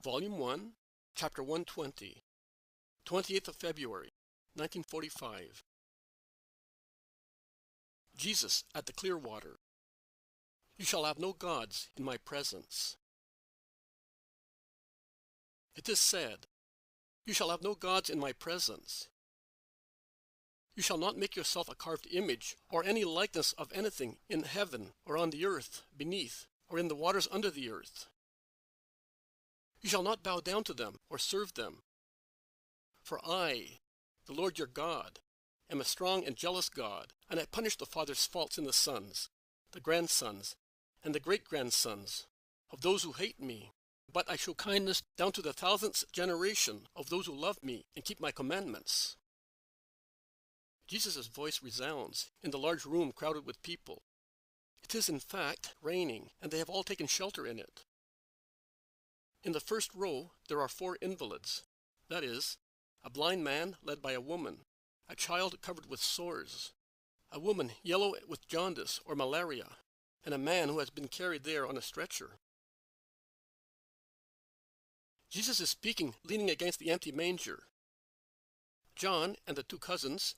Volume 1, Chapter 120, 28th of February, 1945. Jesus at the Clearwater. You shall have no gods in my presence. It is said, you shall have no gods in my presence. You shall not make yourself a carved image or any likeness of anything in heaven or on the earth beneath or in the waters under the earth. You shall not bow down to them or serve them. For I, the Lord your God, am a strong and jealous God, and I punish the father's faults in the sons, the grandsons, and the great-grandsons of those who hate me. But I show kindness down to the 1000th generation of those who love me and keep my commandments. Jesus' voice resounds in the large room crowded with people. It is in fact raining, and they have all taken shelter in it. In the first row there are 4 invalids, that is, a blind man led by a woman, a child covered with sores, a woman yellow with jaundice or malaria, and a man who has been carried there on a stretcher. Jesus is speaking leaning against the empty manger. John and the 2 cousins,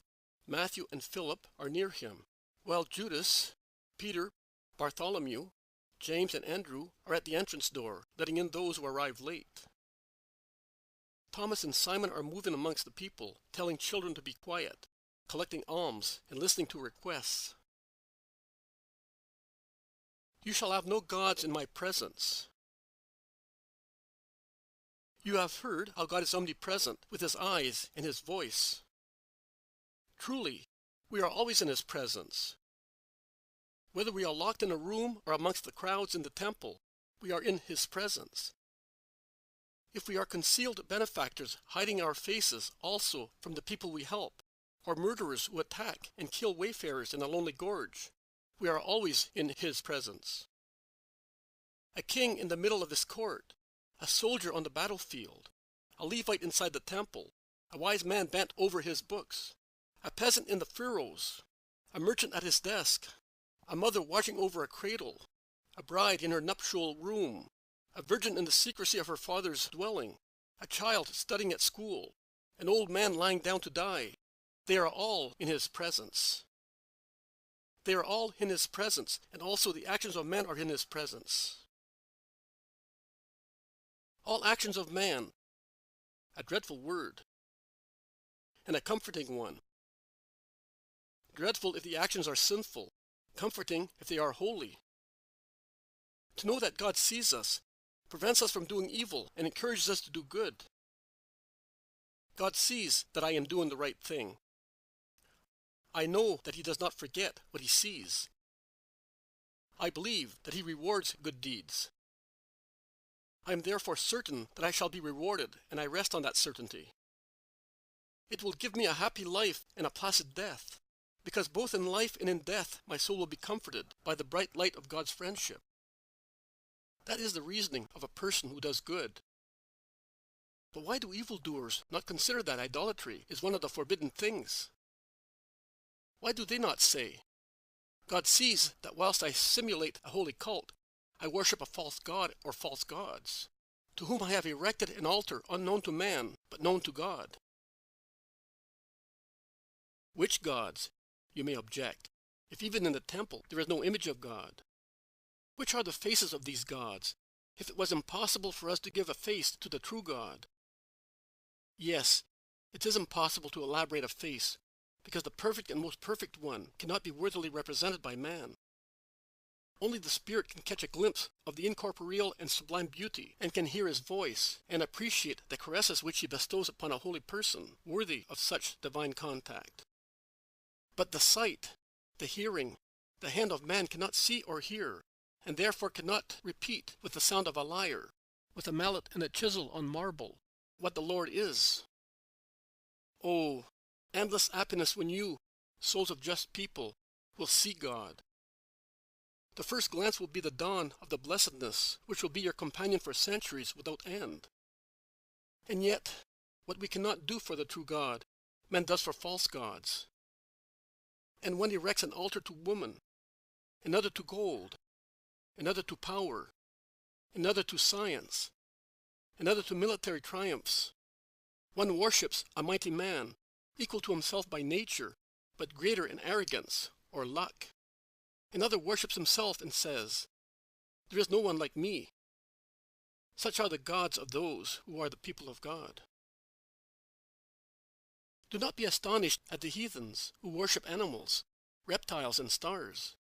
Matthew and Philip, are near him, while Judas, Peter, Bartholomew, James and Andrew are at the entrance door, letting in those who arrive late. Thomas and Simon are moving amongst the people, telling children to be quiet, collecting alms, and listening to requests. You shall have no gods in my presence. You have heard how God is omnipresent with his eyes and his voice. Truly, we are always in his presence. Whether we are locked in a room or amongst the crowds in the temple, we are in his presence. If we are concealed benefactors hiding our faces also from the people we help, or murderers who attack and kill wayfarers in a lonely gorge, we are always in his presence. A king in the middle of his court, a soldier on the battlefield, a Levite inside the temple, a wise man bent over his books, a peasant in the furrows, a merchant at his desk, a mother watching over a cradle, a bride in her nuptial room, a virgin in the secrecy of her father's dwelling, a child studying at school, an old man lying down to die. They are all in his presence. They are all in his presence, and also the actions of men are in his presence. All actions of man, a dreadful word, and a comforting one. Dreadful if the actions are sinful, comforting if they are holy. To know that God sees us prevents us from doing evil and encourages us to do good. God sees that I am doing the right thing. I know that he does not forget what he sees. I believe that he rewards good deeds. I am therefore certain that I shall be rewarded, and I rest on that certainty. It will give me a happy life and a placid death, because both in life and in death my soul will be comforted by the bright light of God's friendship. That is the reasoning of a person who does good. But why do evildoers not consider that idolatry is one of the forbidden things? Why do they not say, God sees that whilst I simulate a holy cult, I worship a false god or false gods, to whom I have erected an altar unknown to man, but known to God? Which gods, you may object, if even in the temple there is no image of God? Which are the faces of these gods, if it was impossible for us to give a face to the true God? Yes, it is impossible to elaborate a face, because the perfect and most perfect one cannot be worthily represented by man. Only the spirit can catch a glimpse of the incorporeal and sublime beauty, and can hear his voice, and appreciate the caresses which he bestows upon a holy person, worthy of such divine contact. But the sight, the hearing, the hand of man cannot see or hear, and therefore cannot repeat with the sound of a lyre, with a mallet and a chisel on marble, what the Lord is. Oh, endless happiness when you, souls of just people, will see God. The first glance will be the dawn of the blessedness which will be your companion for centuries without end. And yet, what we cannot do for the true God, man does for false gods. And one erects an altar to woman, another to gold, another to power, another to science, another to military triumphs. One worships a mighty man, equal to himself by nature, but greater in arrogance or luck. Another worships himself and says, "There is no one like me." Such are the gods of those who are the people of God. Do not be astonished at the heathens who worship animals, reptiles, and stars.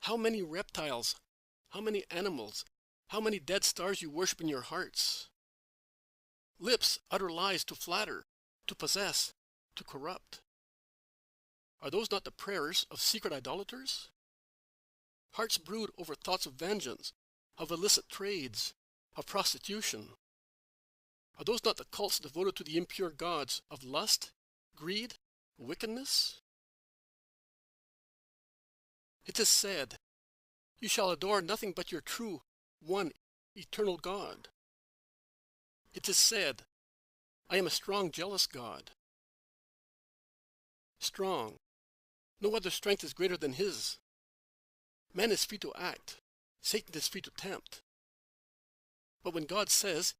How many reptiles, how many animals, how many dead stars you worship in your hearts. Lips utter lies to flatter, to possess, to corrupt. Are those not the prayers of secret idolaters? Hearts brood over thoughts of vengeance, of illicit trades, of prostitution. Are those not the cults devoted to the impure gods of lust, greed, wickedness? It is said, "You shall adore nothing but your true, one, eternal God." It is said, "I am a strong, jealous God." Strong. No other strength is greater than his. Man is free to act. Satan is free to tempt. But when God says,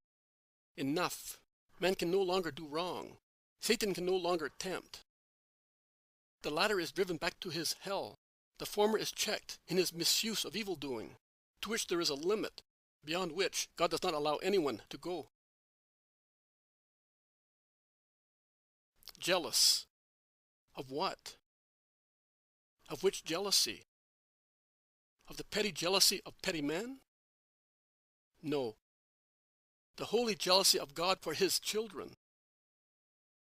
"Enough," man can no longer do wrong. Satan can no longer tempt. The latter is driven back to his hell. The former is checked in his misuse of evil-doing, to which there is a limit, beyond which God does not allow anyone to go. Jealous. Of what? Of which jealousy? Of the petty jealousy of petty men? No. The holy jealousy of God for his children.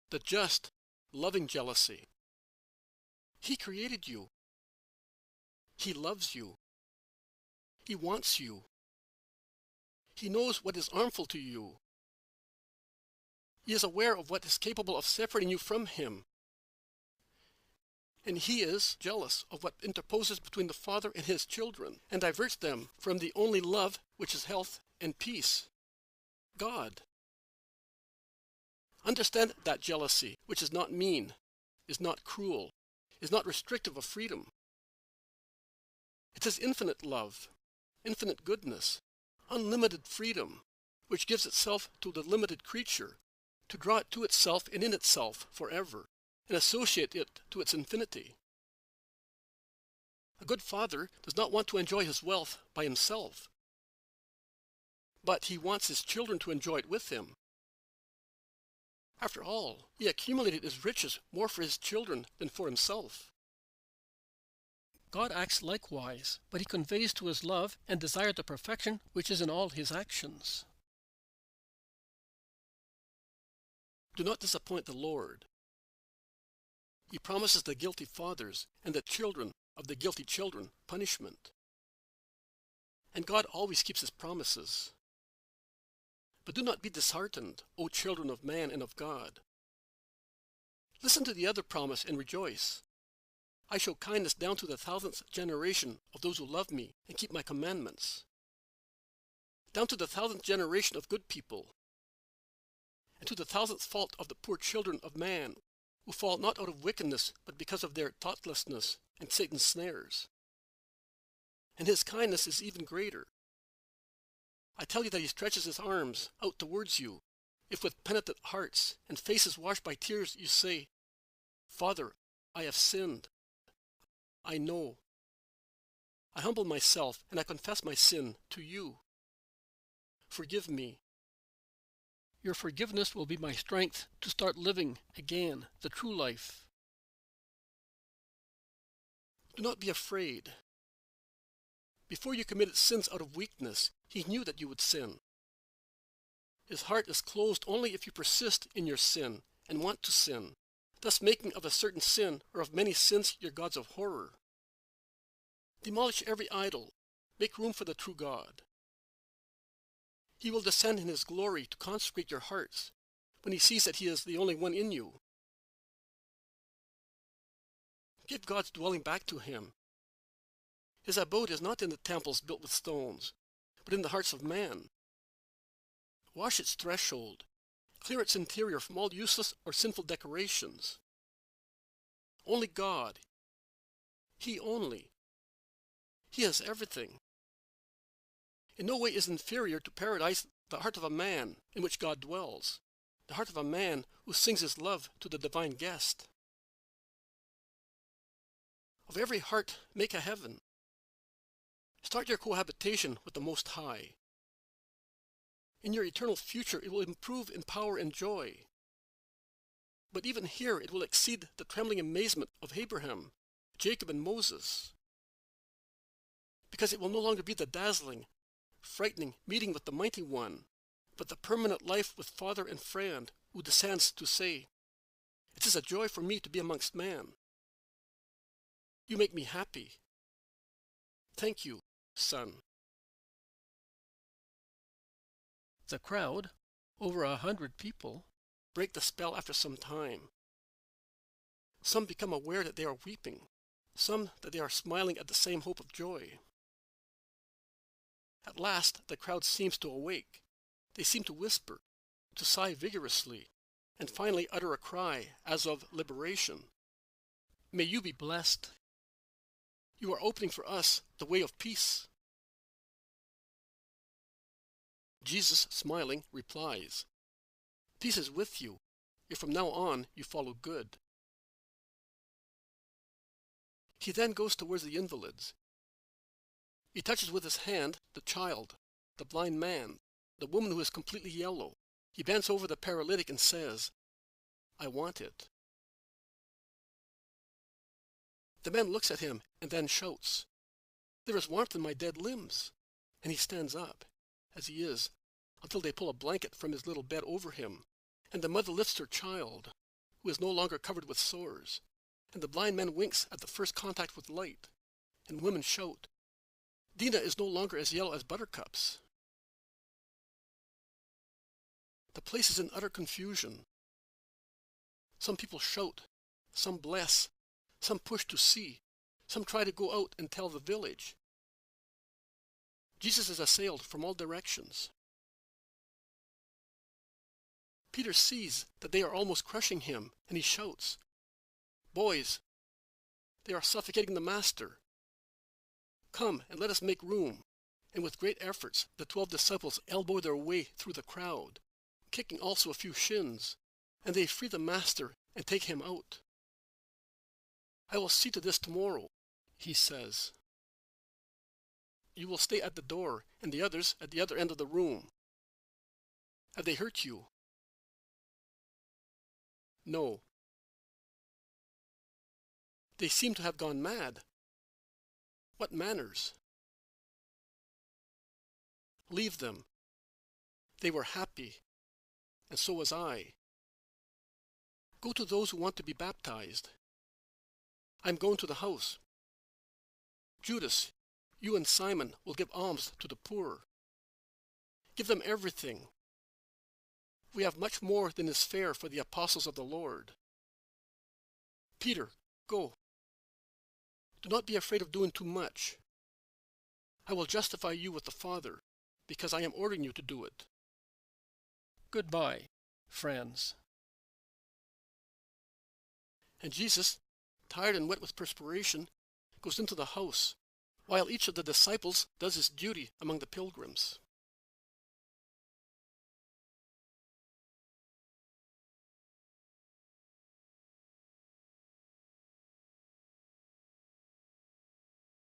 The just, loving jealousy. He created you. He loves you. He wants you. He knows what is harmful to you. He is aware of what is capable of separating you from him. And he is jealous of what interposes between the Father and his children and diverts them from the only love which is health and peace, God. Understand that jealousy, which is not mean, is not cruel, is not restrictive of freedom. It is infinite love, infinite goodness, unlimited freedom, which gives itself to the limited creature, to draw it to itself and in itself forever, and associate it to its infinity. A good father does not want to enjoy his wealth by himself, but he wants his children to enjoy it with him. After all, he accumulated his riches more for his children than for himself. God acts likewise, but he conveys to his love and desire the perfection which is in all his actions. Do not disappoint the Lord. He promises the guilty fathers and the children of the guilty children punishment. And God always keeps his promises. But do not be disheartened, O children of man and of God. Listen to the other promise and rejoice. I show kindness down to the 1000th generation of those who love me and keep my commandments. Down to the 1000th generation of good people, and to the 1000th fault of the poor children of man, who fall not out of wickedness, but because of their thoughtlessness and Satan's snares. And his kindness is even greater. I tell you that he stretches his arms out towards you, if with penitent hearts and faces washed by tears you say, "Father, I have sinned. I know. I humble myself and I confess my sin to you. Forgive me." Your forgiveness will be my strength to start living again the true life. Do not be afraid. Before you committed sins out of weakness, he knew that you would sin. His heart is closed only if you persist in your sin and want to sin, thus making of a certain sin or of many sins your gods of horror. Demolish every idol. Make room for the true God. He will descend in his glory to consecrate your hearts when he sees that he is the only one in you. Give God's dwelling back to him. His abode is not in the temples built with stones, but in the hearts of man. Wash its threshold. Clear its interior from all useless or sinful decorations. Only God. He only. He has everything. In no way is inferior to paradise the heart of a man in which God dwells, the heart of a man who sings his love to the divine guest. Of every heart make a heaven. Start your cohabitation with the Most High. In your eternal future it will improve in power and joy. But even here it will exceed the trembling amazement of Abraham, Jacob, and Moses. Because it will no longer be the dazzling, frightening meeting with the Mighty One, but the permanent life with Father and friend who descends to say, "It is a joy for me to be amongst man. You make me happy. Thank you, Son." The crowd, over 100 people, break the spell after some time. Some become aware that they are weeping, some that they are smiling at the same hope of joy. At last the crowd seems to awake. They seem to whisper, to sigh vigorously, and finally utter a cry as of liberation. May you be blessed. You are opening for us the way of peace. Jesus, smiling, replies, "Peace is with you, if from now on you follow good." He then goes towards the invalids. He touches with his hand the child, the blind man, the woman who is completely yellow. He bends over the paralytic and says, "I want it." The man looks at him and then shouts, "There is warmth in my dead limbs." And he stands up, as he is, until they pull a blanket from his little bed over him, and the mother lifts her child, who is no longer covered with sores, and the blind man winks at the first contact with light, and women shout, "Dina is no longer as yellow as buttercups." The place is in utter confusion. Some people shout, some bless, some push to see, some try to go out and tell the village. Jesus is assailed from all directions. Peter sees that they are almost crushing him, and he shouts, "Boys, they are suffocating the Master. Come and let us make room." And with great efforts, the 12 disciples elbow their way through the crowd, kicking also a few shins, and they free the Master and take him out. "I will see to this tomorrow," he says. "You will stay at the door, and the others at the other end of the room. Have they hurt you?" "No." "They seem to have gone mad." "What manners?" "Leave them. They were happy, and so was I. Go to those who want to be baptized. I'm going to the house. Judas, you and Simon will give alms to the poor. Give them everything. We have much more than is fair for the apostles of the Lord. Peter, go. Do not be afraid of doing too much. I will justify you with the Father, because I am ordering you to do it. Goodbye, friends." And Jesus, tired and wet with perspiration, goes into the house, while each of the disciples does his duty among the pilgrims.